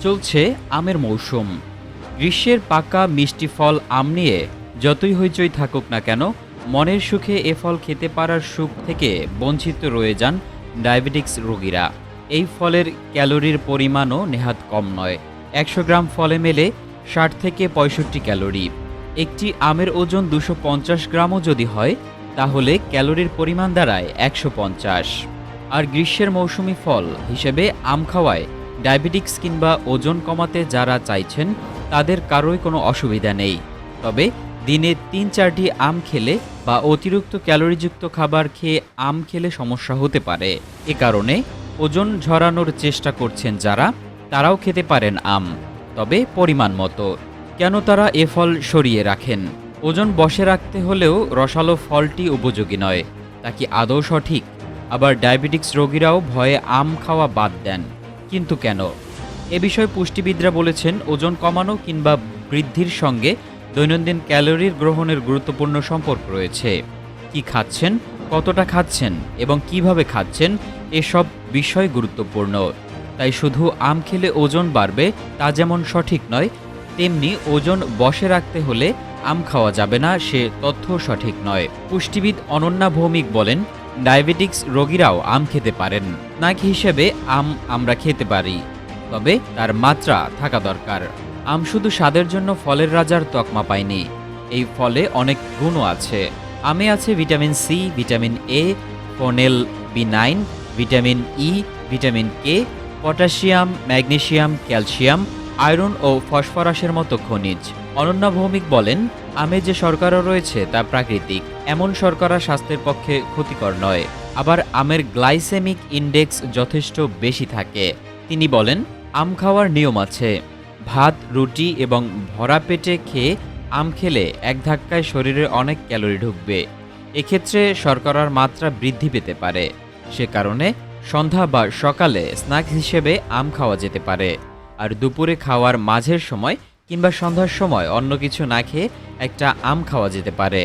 চলছে আমের মৌসুম। গ্রীষ্মের পাকা মিষ্টি ফল আম নিয়ে যতই হইচই থাকুক না কেন, মনের সুখে এ ফল খেতে পারার সুখ থেকে বঞ্চিত রয়ে যান ডায়াবেটিক্স রোগীরা। এই ফলের ক্যালোরির পরিমাণও নেহাত কম নয়। ১০০ গ্রাম ফলে মেলে ৬০ থেকে ৬৫ ক্যালোরি। একটি আমের ওজন ২৫০ গ্রামও যদি হয়, তাহলে ক্যালোরির পরিমাণ দাঁড়ায় ১৫০। আর গ্রীষ্মের মৌসুমি ফল হিসেবে আম খাওয়ায় ডায়াবেটিক্স কিংবা ওজন কমাতে যারা চাইছেন, তাদের কারোই কোনো অসুবিধা নেই। তবে দিনে ৩-৪টি আম খেলে বা অতিরিক্ত ক্যালোরিযুক্ত খাবার খেয়ে আম খেলে সমস্যা হতে পারে। এ কারণে ওজন ঝরানোর চেষ্টা করছেন যারা, তারাও খেতে পারেন আম, তবে পরিমাণ মতো। কেন তারা এ ফল সরিয়ে রাখেন? ওজন বশে রাখতে হলেও রসালো ফলটি উপযোগী নয়, তা কি আদৌ সঠিক? আবার ডায়াবেটিক্স রোগীরাও ভয়ে আম খাওয়া বাদ দেন, কিন্তু কেন? এ বিষয়ে পুষ্টিবিদরা বলেছেন, ওজন কমানো কিংবা বৃদ্ধির সঙ্গে দৈনন্দিন ক্যালোরির গ্রহণের গুরুত্বপূর্ণ সম্পর্ক রয়েছে। কি খাচ্ছেন, কতটা খাচ্ছেন এবং কিভাবে খাচ্ছেন, এসব বিষয় গুরুত্বপূর্ণ। তাই শুধু আম খেলে ওজন বাড়বে তা যেমন সঠিক নয়, তেমনি ওজন বশে রাখতে হলে আম খাওয়া যাবে না, সে তথ্য সঠিক নয়। পুষ্টিবিদ অনন্যা ভৌমিক বলেন, ডায়াবেটিক্স রোগীরাও আম খেতে পারেন। স্ন্যাক হিসেবে আম আমরা খেতে পারি, তবে তার মাত্রা থাকা দরকার। আম শুধু স্বাদের জন্য ফলের রাজার তকমা পায়নি, এই ফলে অনেক গুণও আছে। আমে আছে ভিটামিন সি, ভিটামিন এ, ফোনেল বি9, vitamin E, vitamin K, potassium, magnesium, calcium, iron ও ফসফরাসের মতো খনিজ। অনন্যা ভৌমিক বলেন, আমে যে শর্করা রয়েছে তা প্রাকৃতিক, এমন শর্করা স্বাস্থ্যের পক্ষে ক্ষতিকর নয়। আবার আমের গ্লাইসেমিক ইন্ডেক্স যথেষ্ট বেশি থাকে। তিনি বলেন, আম খাওয়ার নিয়ম আছে। ভাত, রুটি এবং ভরা পেটে খেয়ে আম খেলে এক ধাক্কায় শরীরে অনেক ক্যালোরি ঢুকবে। এক্ষেত্রে শর্করার মাত্রা বৃদ্ধি পেতে পারে। সে কারণে সন্ধ্যা বা সকালে স্ন্যাক হিসেবে আম খাওয়া যেতে পারে। আর দুপুরে খাওয়ার মাঝের সময় কিংবা সন্ধ্যার সময় অন্য কিছু না খেয়ে একটা আম খাওয়া যেতে পারে।